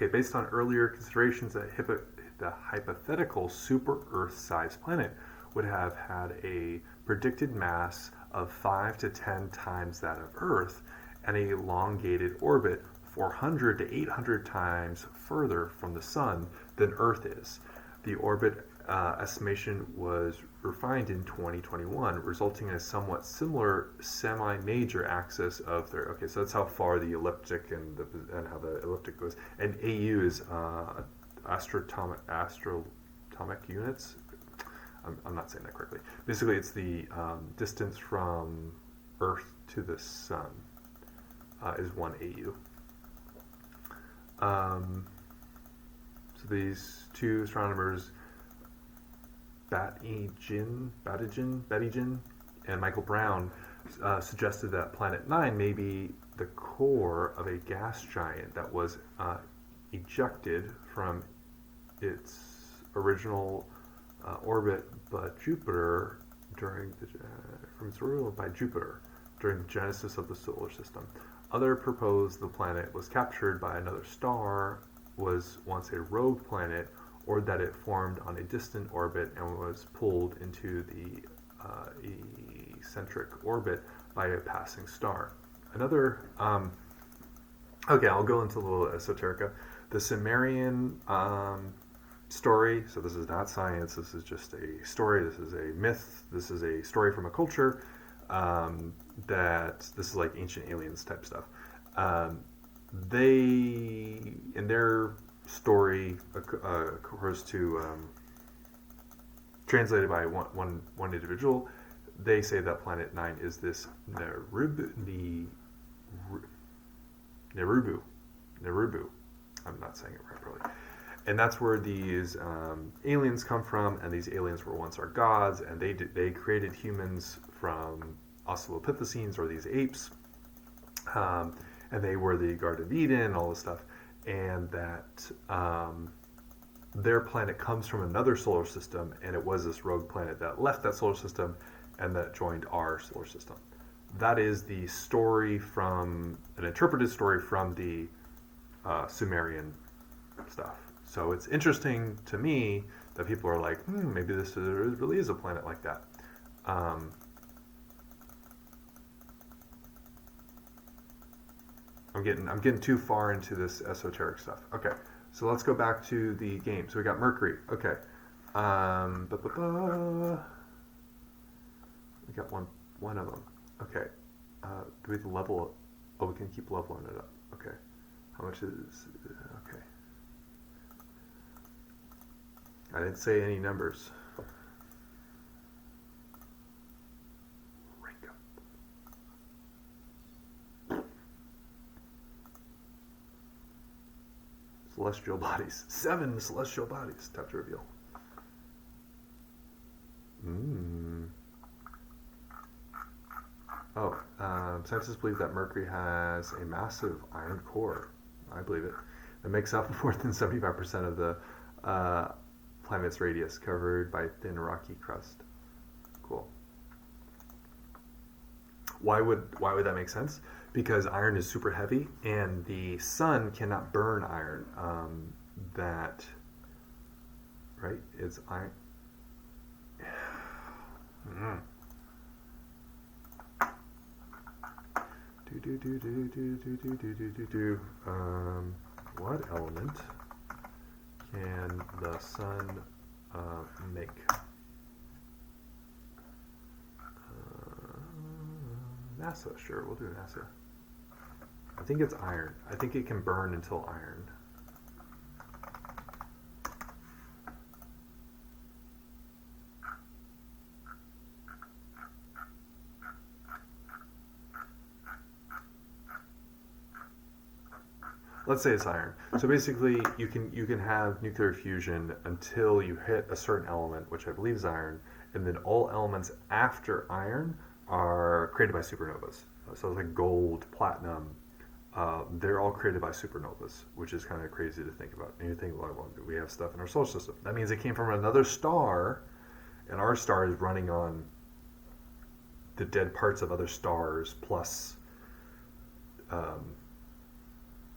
Okay, based on earlier considerations, the hypothetical super Earth-sized planet would have had a predicted mass of 5 to 10 times that of Earth and a elongated orbit 400 to 800 times further from the Sun than Earth is. The orbit estimation was refined in 2021, resulting in a somewhat similar semi-major axis of their. Okay, so that's how far the elliptic and how the elliptic goes. And AU is astronomic units. I'm not saying that correctly. Basically, it's the distance from Earth to the Sun is 1 AU. So these two astronomers, Battingen and Michael Brown, suggested that Planet 9 may be the core of a gas giant that was ejected from its original orbit by Jupiter during the genesis of the solar system. Others proposed the planet was captured by another star, was once a rogue planet, or that it formed on a distant orbit and was pulled into the eccentric orbit by a passing star. Another, okay, I'll go into a little esoterica. The Sumerian story, so this is not science, this is just a story, this is a myth, this is a story from a culture, that this is like ancient aliens type stuff. They, in their story, occurs to translated by one individual, they say that Planet 9 is this Nerubu. I'm not saying it right, probably. And that's where these aliens come from, and these aliens were once our gods, and they created humans from Australopithecines, or these apes, and they were the Garden of Eden, all this stuff, and that their planet comes from another solar system, and it was this rogue planet that left that solar system and that joined our solar system. That is the story from, an interpreted story from the Sumerian stuff. So it's interesting to me that people are like, maybe this really is a planet like that. I'm getting too far into this esoteric stuff. Okay, so let's go back to the game. So we got Mercury. Okay, we got one of them. Okay, do we have the level? Oh, we can keep leveling it up. Okay, how much is? Okay, I didn't say any numbers. Celestial bodies. 7 celestial bodies. Tap to reveal. Oh, scientists believe that Mercury has a massive iron core. I believe it. It makes up more than 75% of the planet's radius, covered by thin rocky crust. Cool. Why would that make sense? Because iron is super heavy, and the sun cannot burn iron. Right? It's iron. What element can the sun make? NASA, sure, we'll do NASA. I think it's iron. I think it can burn until iron. Let's say it's iron. So basically, you can have nuclear fusion until you hit a certain element, which I believe is iron, and then all elements after iron are created by supernovas. So it's like gold, platinum, they're all created by supernovas, which is kind of crazy to think about. And you think, well, we have stuff in our solar system. That means it came from another star, and our star is running on the dead parts of other stars, plus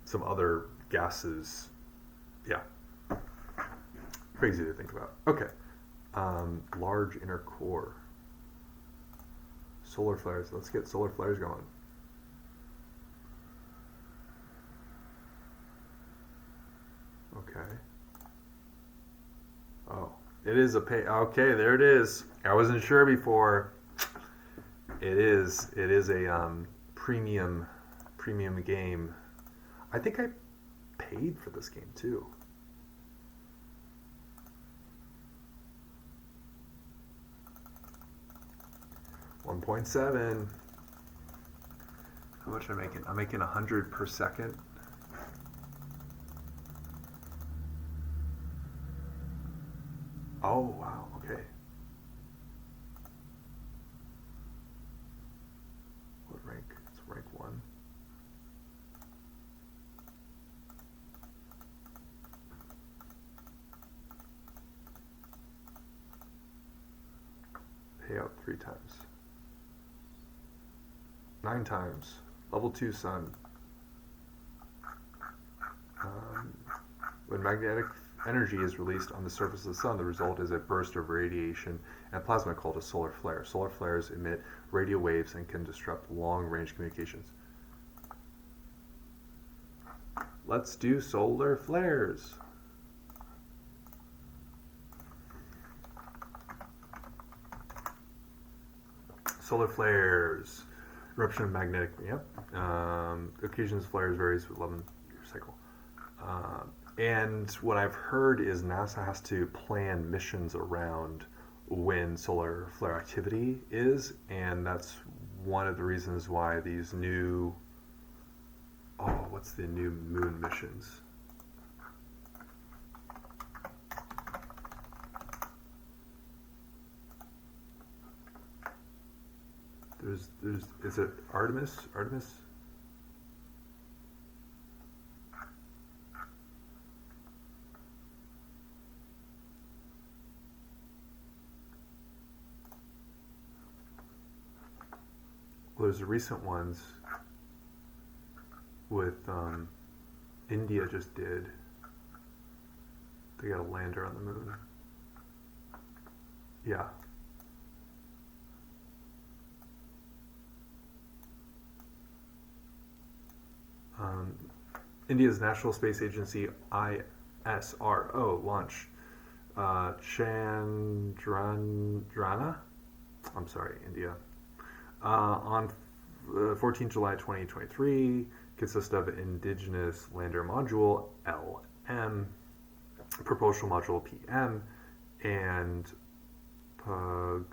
some other gases Yeah. Crazy to think about. Okay. Large inner core. Solar flares. Let's get solar flares going. Okay. Oh, it is a pay. Okay, there it is. I wasn't sure before. It is. It is a premium game. I think I paid for this game too. $1.7. How much am I making? I'm making 100 per second. Oh wow. Okay. What rank? It's rank 1. Payout 3 times. 9 times. Level 2 sun. When magnetic energy is released on the surface of the sun, the result is a burst of radiation and plasma called a solar flare. Solar flares emit radio waves and can disrupt long-range communications. Let's do solar flares. Solar flares. Eruption of magnetic, yep. Occasions flares varies with 11-year cycle. And what I've heard is NASA has to plan missions around when solar flare activity is, and that's one of the reasons why these new, what's the new moon missions? Is it Artemis? Well, there's recent ones with India just did. They got a lander on the moon. Yeah. India's National Space Agency ISRO launched Chandrayaan. I'm sorry, India. On 14 July 2023, consists of Indigenous Lander Module LM, Propulsion Module PM, and Pagram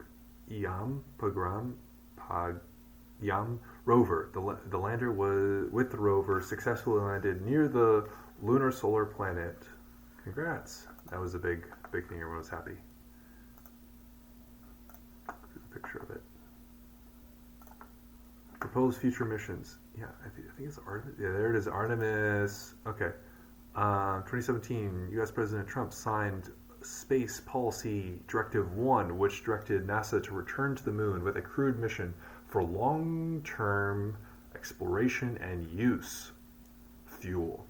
rover. The lander with the rover successfully landed near the lunar solar planet. Congrats! That was a big thing. Everyone was happy. Here's a picture of it. Proposed future missions. Yeah, I think it's Artemis. Yeah, there it is. Artemis. Okay. 2017, U.S. President Trump signed Space Policy Directive 1, which directed NASA to return to the moon with a crewed mission for long-term exploration and use. Fuel.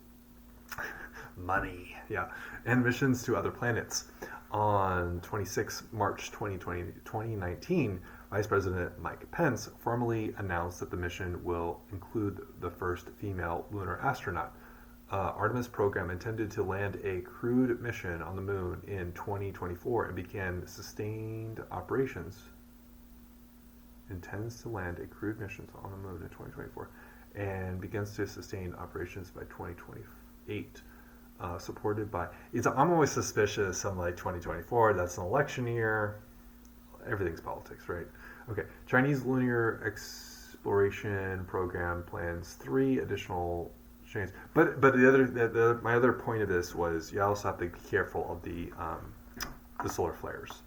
Money. Yeah. And missions to other planets. On 26 March 2019, Vice President Mike Pence formally announced that the mission will include the first female lunar astronaut. Artemis program intended to land a crewed mission on the moon in 2024 and began sustained operations. Intends to land a crewed mission on the moon in 2024 and begins to sustain operations by 2028. Supported by... I'm always suspicious. I'm like, 2024, that's an election year. Everything's politics, right? Okay. Chinese lunar exploration program plans 3 additional chains. But my other point of this was you also have to be careful of the solar flares.